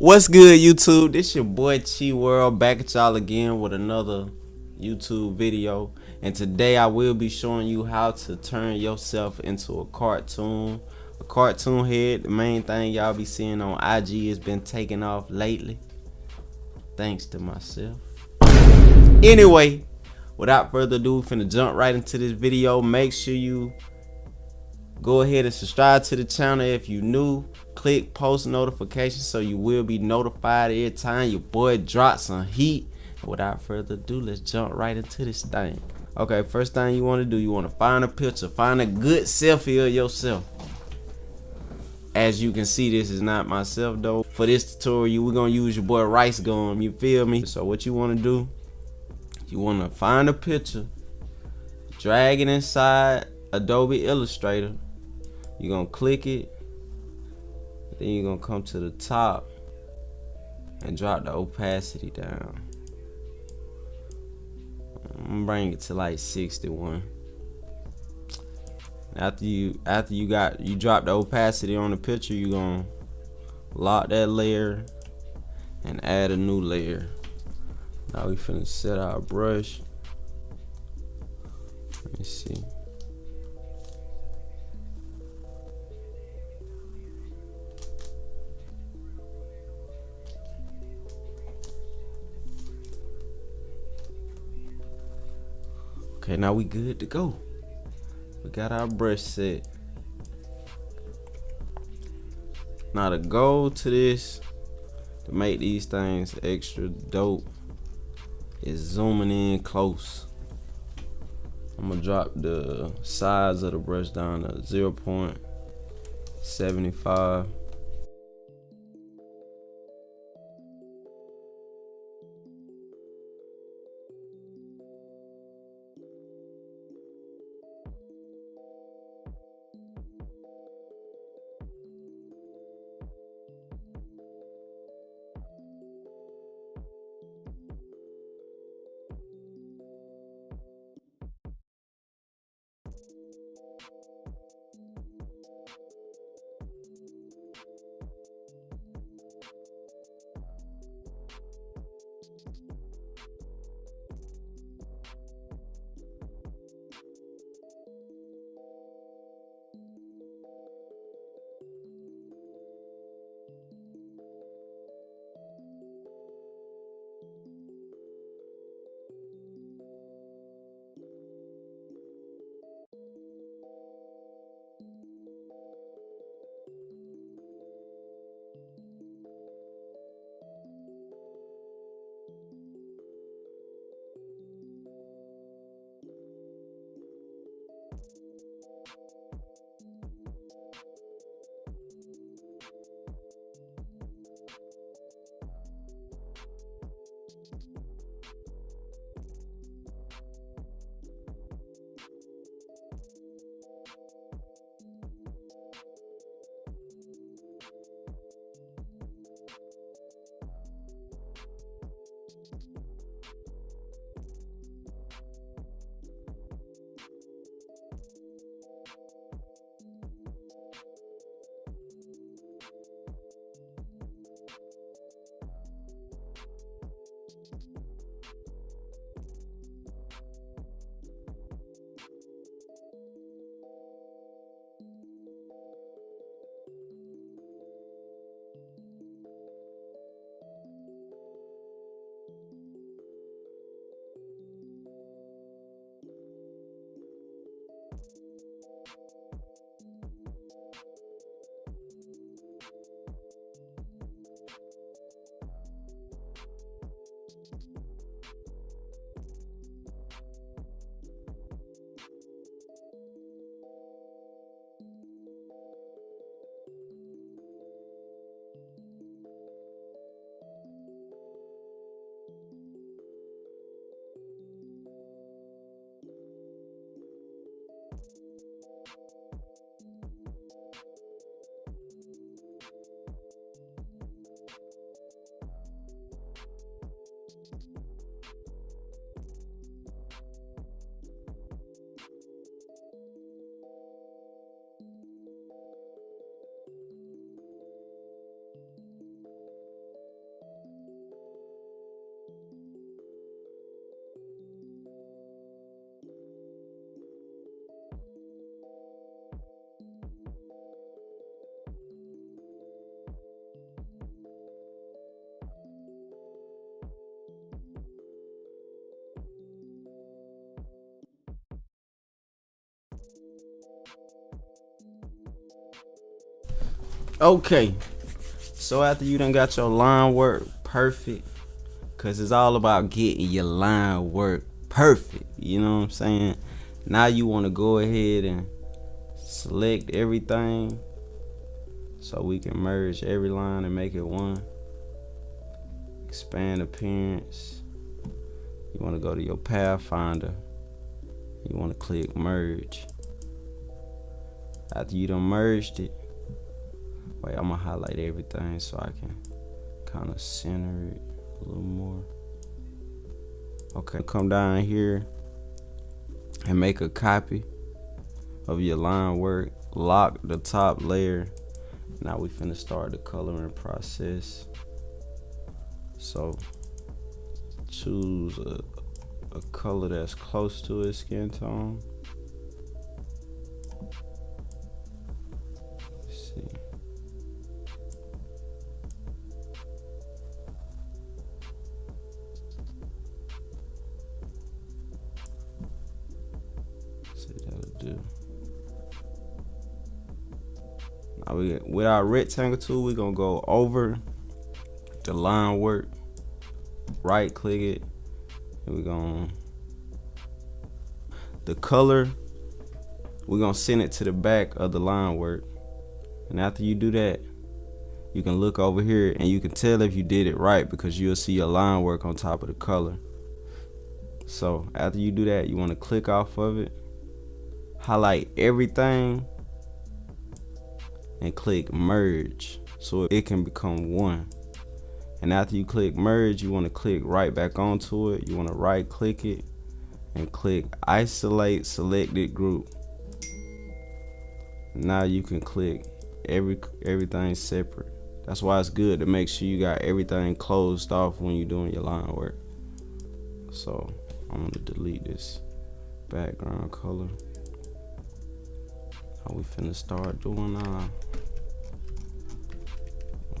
What's good, YouTube? This your boy Chi World back at y'all again with another YouTube video. And today I will be showing you how to turn yourself into a cartoon. A cartoon head. The main thing y'all be seeing on IG has been taking off lately. Thanks to myself. Anyway, without further ado, finna jump right into this video. Make sure you go ahead and subscribe to the channel if you new. Click post notifications so you will be notified every time your boy drops some heat. And without further ado, let's jump right into this thing. Okay, first thing you want to do, you want to find a picture. Find a good selfie of yourself. As you can see, this is not myself though. For this tutorial, we're gonna use your boy Rice Gum. You feel me? So what you want to do, you want to find a picture, drag it inside Adobe Illustrator. You're gonna click it, then you're gonna come to the top and drop the opacity down. I'm gonna bring it to like 61. After you drop the opacity on the picture, you're gonna lock that layer and add a new layer. Now we finna set our brush. Let me see. Okay, now we good to go. We got our brush set. Now the goal to this, to make these things extra dope, is zooming in close. I'm gonna drop the size of the brush down to 0.75. Okay, so after you done got your line work perfect, cause it's all about getting your line work perfect, you know what I'm saying? Now you want to go ahead and select everything so we can merge every line and make it one. Expand appearance. You want to go to your pathfinder. You want to click merge. After you done merged it, wait, I'm gonna highlight everything so I can kind of center it a little more. Okay, come down here and make a copy of your line work. Lock the top layer. Now we finna start the coloring process. So choose a color that's close to his skin tone. Let's see. See, that'll do. Now with our rectangle tool, we're gonna go over the line work, right click it, and we're gonna the color, we're gonna send it to the back of the line work. And after you do that, you can look over here and you can tell if you did it right because you'll see your line work on top of the color. So after you do that, you want to click off of it, highlight everything, and click merge so it can become one. And after you click merge, you want to click right back onto it. You want to right click it and click isolate selected group. Now you can click everything separate. That's why it's good to make sure you got everything closed off when you're doing your line work. So I'm gonna delete this background color. Now we finna start doing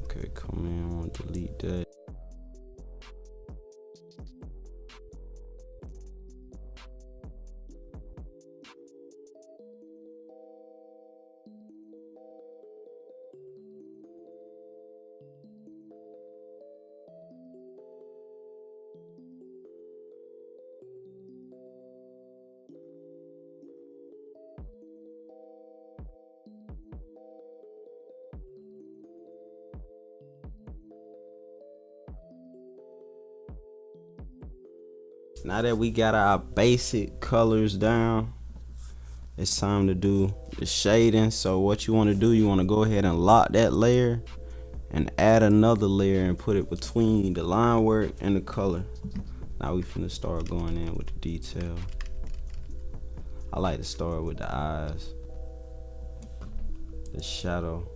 okay, come in, I want to delete that. Now that we got our basic colors down, it's time to do the shading. So what you want to do, you want to go ahead and lock that layer and add another layer and put it between the line work and the color. Now we finna start going in with the detail. I like to start with the eyes, the shadow.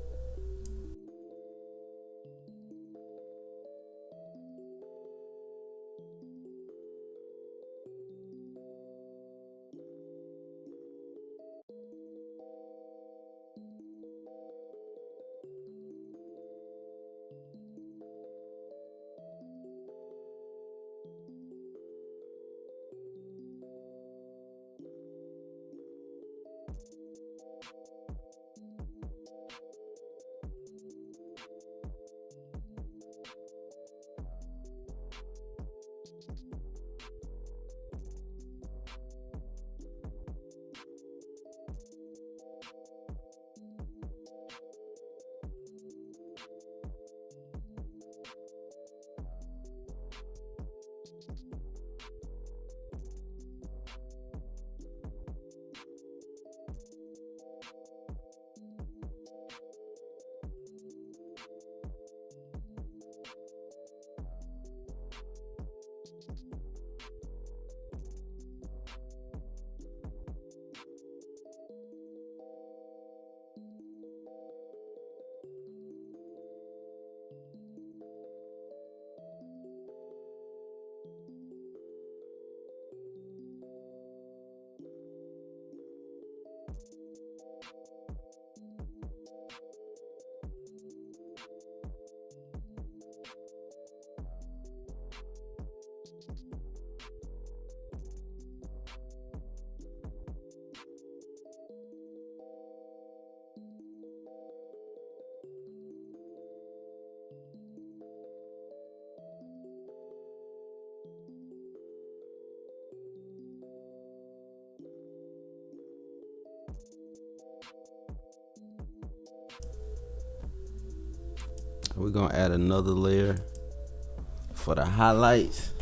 We're gonna add another layer for the highlights.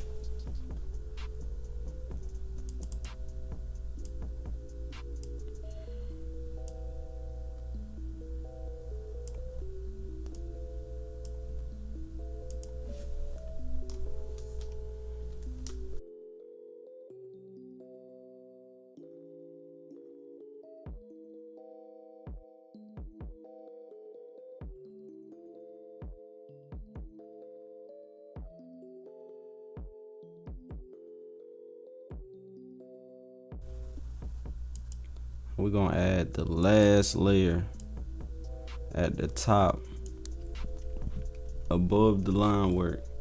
We're gonna add the last layer at the top above the line work.